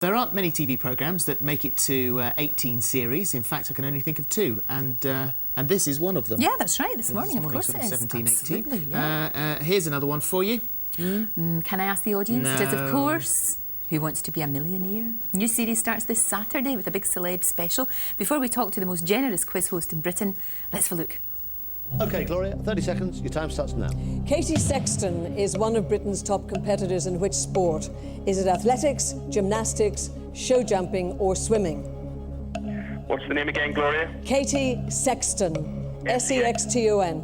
There aren't many TV programmes that make it to 18 series. In fact, I can only think of two, and this is one of them. Yeah, that's right. This morning, of course sort it of is. 17, 18. Absolutely, yeah. Here's another one for you. Can I ask the audience? No. It is, of course, Who Wants to Be a Millionaire? New series starts this Saturday with a big celeb special. Before we talk to the most generous quiz host in Britain, let's have a look. OK, Gloria, 30 seconds. Your time starts now. Katie Sexton is one of Britain's top competitors in which sport? Is it athletics, gymnastics, show jumping or swimming? What's the name again, Gloria? Katie Sexton, S-E-X-T-O-N.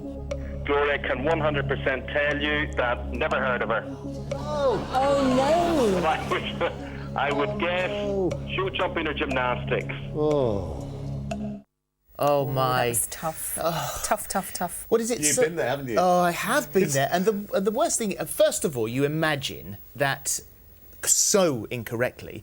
Gloria can 100% tell you that never heard of her. Oh no! I would guess show jumping or gymnastics. Oh my! That was tough. Oh. Tough. What is it? You've been there, haven't you? Oh, I have been there. And the worst thing, first of all, you imagine that so incorrectly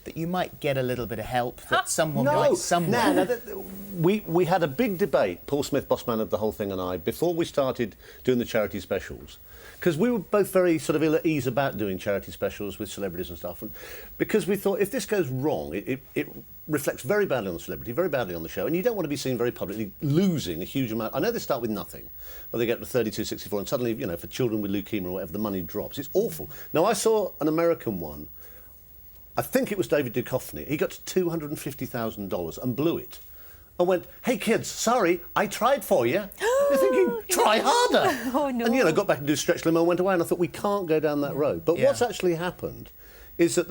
that you might get a little bit of help, that someone might somewhere. No, we had a big debate, Paul Smith, boss man of the whole thing, and I, before we started doing the charity specials, because we were both very sort of ill at ease about doing charity specials with celebrities and stuff, and because we thought if this goes wrong, it reflects very badly on the celebrity, very badly on the show, and you don't want to be seen very publicly losing a huge amount. I know they start with nothing, but they get to 32, 64, and suddenly, you know, for children with leukemia or whatever, the money drops. It's awful. Now, I saw an American one. I think it was David Duchovny. He got to $250,000 and blew it. And went, hey kids, sorry, I tried for you. You're thinking, try harder. Oh no. And, you know, got back and do stretch limo and went away, and I thought, we can't go down that road. But what's actually happened is that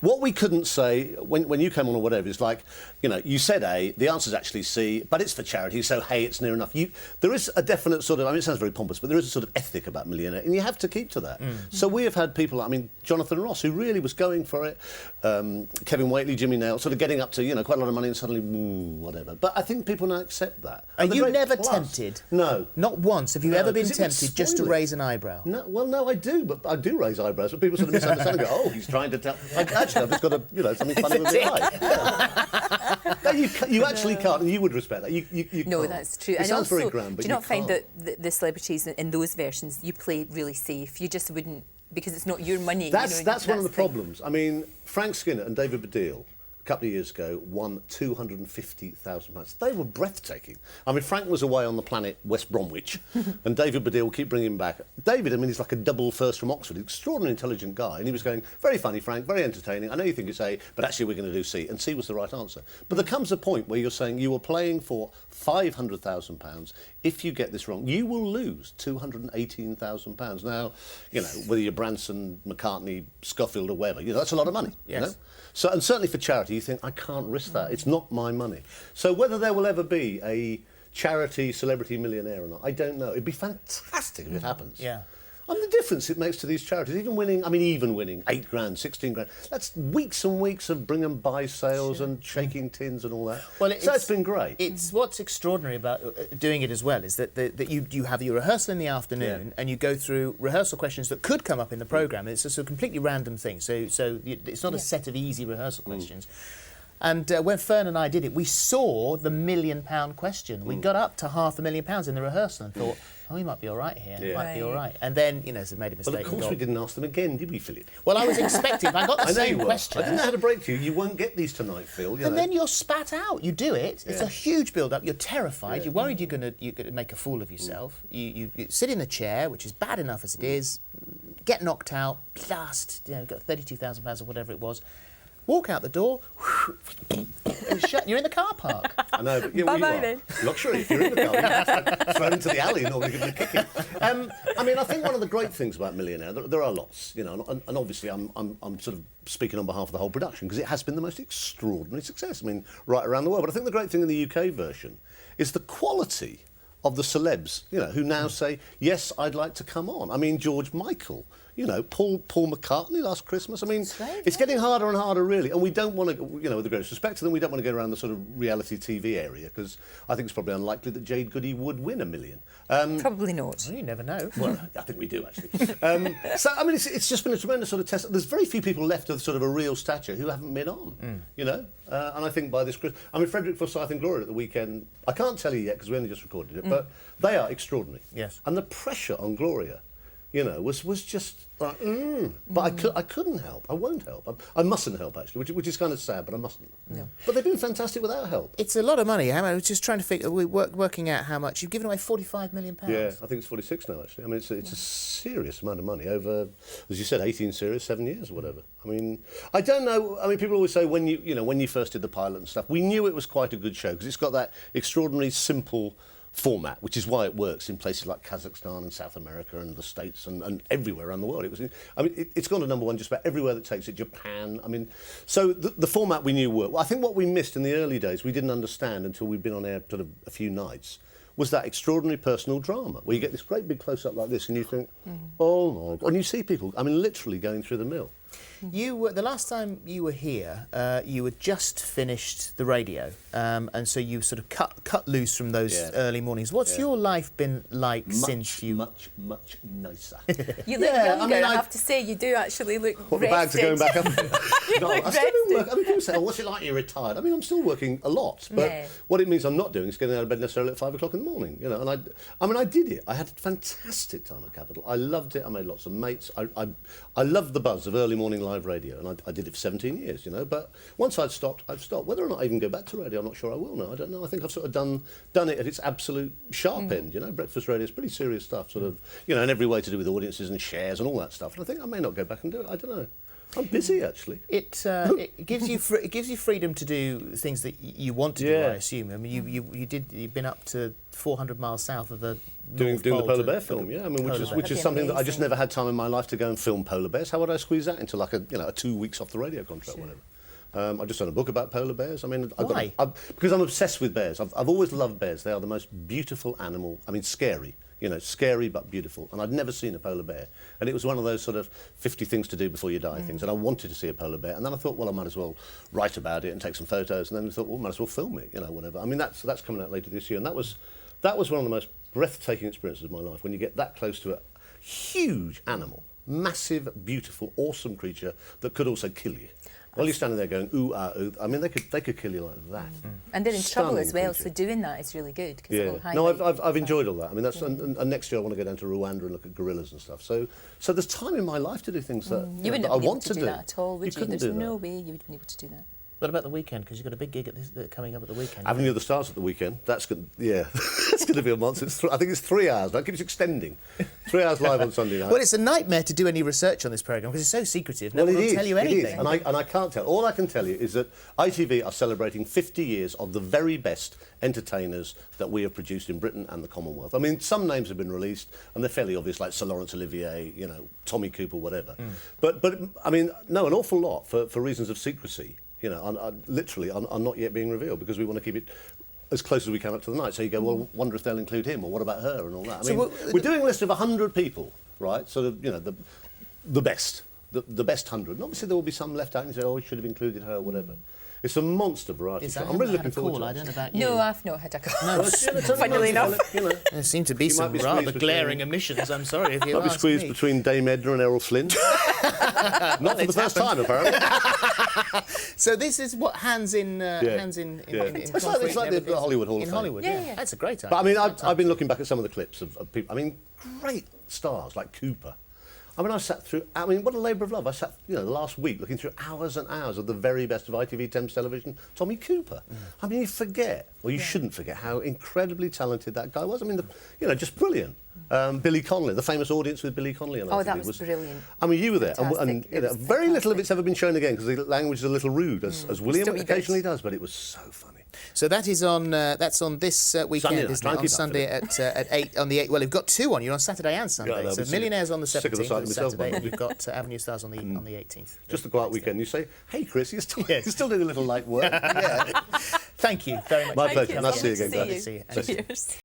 what we couldn't say when you came on or whatever is like, you know, you said A, the answer's actually C, but it's for charity, so hey, it's near enough. There is a definite sort of, I mean, it sounds very pompous, but there is a sort of ethic about Millionaire, and you have to keep to that. So we have had people, I mean, Jonathan Ross, who really was going for it, Kevin Whately, Jimmy Nail, sort of getting up to, you know, quite a lot of money and suddenly, whatever. But I think people now accept that. Are you never tempted? No. Not once. Have you ever been 'cause it would tempted just to spoil it. raise an eyebrow? No, well, no, I do, but I do raise eyebrows, but people sort of misunderstand and go, oh, he's trying to tell... Actually, I've just got a, you know, something funny with my eye. Yeah. No, you actually can't, and you would respect that. You No, can't. that's true. It And sounds also, very grand, but do you not find can't. that the celebrities in those versions, you play really safe? You just wouldn't, because it's not your money. That's you know, one of the thing. problems. I mean, Frank Skinner and David Baddiel, a couple of years ago, won £250,000. They were breathtaking. I mean, Frank was away on the planet West Bromwich, and David Baddiel will keep bringing him back. David, I mean, he's like a double first from Oxford, extraordinarily intelligent guy, and he was going, very funny, Frank, very entertaining. I know you think it's A, but actually we're going to do C, and C was the right answer. But there comes a point where you're saying you are playing for £500,000. If you get this wrong, you will lose £218,000. Now, you know, whether you're Branson, McCartney, Scofield or whatever, you know, that's a lot of money, you know? So, and certainly for charity, you think, I can't risk that. It's not my money. So whether there will ever be a charity celebrity millionaire or not, I don't know. It'd be fantastic if it happens. Yeah. And the difference it makes to these charities, even winning 8 grand, 16 grand, that's weeks and weeks of bring and buy sales and shaking tins and all that. Well, so it's been great. It's what's extraordinary about doing it as well is that you have your rehearsal in the afternoon and you go through rehearsal questions that could come up in the programme. It's a completely random thing. So it's not a set of easy rehearsal questions. And when Fern and I did it, we saw the £1 million question. We got up to £500,000 in the rehearsal and thought, oh, we might be all right here. Yeah. Might be all right. And then, you know, so made a mistake. Well, of course we didn't ask them again, did we, Philip? Well, I was expecting. If I got the same question. I didn't know how to break to you. You won't get these tonight, Phil. You know. Then you're spat out. You do it. It's a huge build-up. You're terrified. Yeah. You're worried you're going to make a fool of yourself. You sit in a chair, which is bad enough as it is, get knocked out, blast, you know, got £32,000 or whatever it was, walk out the door, and shut. You're in the car park. I know, but Bye-bye then. Luxury, if you're in the car, you have to throw into the alley and nobody give you a kicking. I mean, I think one of the great things about Millionaire, there are lots, you know, and obviously I'm sort of speaking on behalf of the whole production because it has been the most extraordinary success, I mean, right around the world. But I think the great thing in the UK version is the quality of the celebs, you know, who now say, yes, I'd like to come on. I mean, George Michael, you know, Paul McCartney last Christmas. I mean, it's getting harder and harder, really. And we don't want to, you know, with the greatest respect to them, we don't want to go around the sort of reality TV area because I think it's probably unlikely that Jade Goody would win $1 million. Probably not. Well, you never know. Well, I think we do, actually. So, I mean, it's just been a tremendous sort of test. There's very few people left of sort of a real stature who haven't been on, you know? And I think by this Christmas... I mean, Frederick Forsyth and Gloria at the weekend, I can't tell you yet because we only just recorded it, but they are extraordinary. Yes. And the pressure on Gloria you know, was just like, But I couldn't help. I won't help. I mustn't help, actually, which is kind of sad, but I mustn't. No. But they've been fantastic without help. It's a lot of money. I was just trying to figure, working out how much. You've given away £45 million. Yeah, I think it's 46 now, actually. I mean, it's a serious amount of money over, as you said, 18 series, 7 years or whatever. I mean, I don't know. I mean, people always say when you first did the pilot and stuff, we knew it was quite a good show because it's got that extraordinary simple format, which is why it works in places like Kazakhstan and South America and the States and everywhere around the world. It's gone to #1 just about everywhere that takes it. Japan. I mean, so the format we knew worked. Well, I think what we missed in the early days, we didn't understand until we'd been on air sort of a few nights, was that extraordinary personal drama where you get this great big close-up like this and you think, oh my God, and you see people, I mean, literally going through the mill. You were, the last time you were here, you had just finished the radio, and so you sort of cut loose from those early mornings. What's your life been like since you? Much nicer. You look younger. I have to say, you do actually look What, the bags are going back up? No, look I still do work. rested. I mean, people say, oh, what's it like you're retired? I mean, I'm still working a lot, but what it means I'm not doing is getting out of bed necessarily at 5 o'clock in the morning, you know, and I did it. I had a fantastic time at Capital. I loved it. I made lots of mates. I loved the buzz of early morning live radio, and I did it for 17 years, you know, but once I'd stopped, I'd stopped. Whether or not I even go back to radio, I'm not sure I will now. I don't know. I think I've sort of done it at its absolute sharp end, you know. Breakfast radio is pretty serious stuff, sort of, you know, in every way to do with audiences and shares and all that stuff, and I think I may not go back and do it. I don't know. I'm busy, actually. It gives you freedom to do things that you want to do. I assume. I mean, you've been up to 400 miles south of the doing North the Pole polar bear film, yeah. I mean, which is something that I just never had time in my life to go and film polar bears. How would I squeeze that into like a 2 weeks off the radio contract, whatever? I've just done a book about polar bears. I mean, Why? Because I'm obsessed with bears. I've always loved bears. They are the most beautiful animal. I mean, scary. You know, scary but beautiful. And I'd never seen a polar bear. And it was one of those sort of 50 things to do before you die things. And I wanted to see a polar bear. And then I thought, well, I might as well write about it and take some photos. And then I thought, well, I might as well film it, you know, whatever. I mean, that's coming out later this year. And that was one of the most breathtaking experiences of my life, when you get that close to a huge animal, massive, beautiful, awesome creature that could also kill you. While you're standing there going, ooh, ah, ooh. I mean, they could kill you like that. And they're in trouble as well, creature. so doing that is really good. Yeah. No, I've enjoyed all that. I mean, that's and next year I want to go down to Rwanda and look at gorillas and stuff. So there's time in my life to do things that You wouldn't that I have been able want to do that at all, would you? couldn't There's do no that. way you would have been able to do that. What about the weekend? Because you've got a big gig coming up at the weekend. Avenue of the Stars at the weekend. That's good. Yeah, that's going to be a month. I think it's 3 hours. That keeps extending. 3 hours live on Sunday night. Well, it's a nightmare to do any research on this programme because it's so secretive. No Well, one it will is, tell you it is. anything. And I can't tell. All I can tell you is that ITV are celebrating 50 years of the very best entertainers that we have produced in Britain and the Commonwealth. I mean, some names have been released, and they're fairly obvious, like Sir Laurence Olivier, you know, Tommy Cooper, whatever. But I mean, no, an awful lot for reasons of secrecy. You know, literally are not yet being revealed because we want to keep it as close as we can up to the night. So you go, well, wonder if they'll include him, or what about her, and all that. I mean, we're doing a list of 100 people, right? Sort of, you know, the best, the best 100. And obviously there will be some left out and you say, oh, we should have included her, or whatever. It's a monster variety show. I'm really looking forward to it. I don't know about you. No, I've not had a call. No, funnily enough. You know, there seem to be some be rather squeezed glaring omissions. I'm sorry if you might be ask squeezed me. between Dame Edna and Errol Flynn. Not for the first time, apparently. So this is what hands in It's like the Hollywood Hall of in Fame. Hollywood. Yeah. That's a great idea. But I mean, I've been looking back at some of the clips of people. I mean, great stars like Cooper. I mean, what a labour of love. I sat, you know, last week looking through hours and hours of the very best of ITV Thames television, Tommy Cooper. I mean, you forget, or you shouldn't forget, how incredibly talented that guy was. I mean, just brilliant. Billy Connolly, the famous audience with Billy Connolly on ITV. Oh, that was brilliant. I mean, you were there, and Fantastic. you know, It was very little of fantastic. it's ever been shown again because the language is a little rude, as William Just a wee bit. occasionally does, but it was so funny. So that is on. That's on this weekend, Sunday night. isn't Try it? and On keep up Sunday at 8 on the 8. Well, you've got two on. You're on Saturday and Sunday. Yeah, so be Millionaire's on the sick of the 17th sight on of myself, Saturday, by and the you've got Avenue Stars on the 18th. Just a quiet weekend. You say, hey, Chris, you're still doing a little light work. Thank you very much. My pleasure. you. Nice to see you again, Nice guys. to see you. See you. Cheers.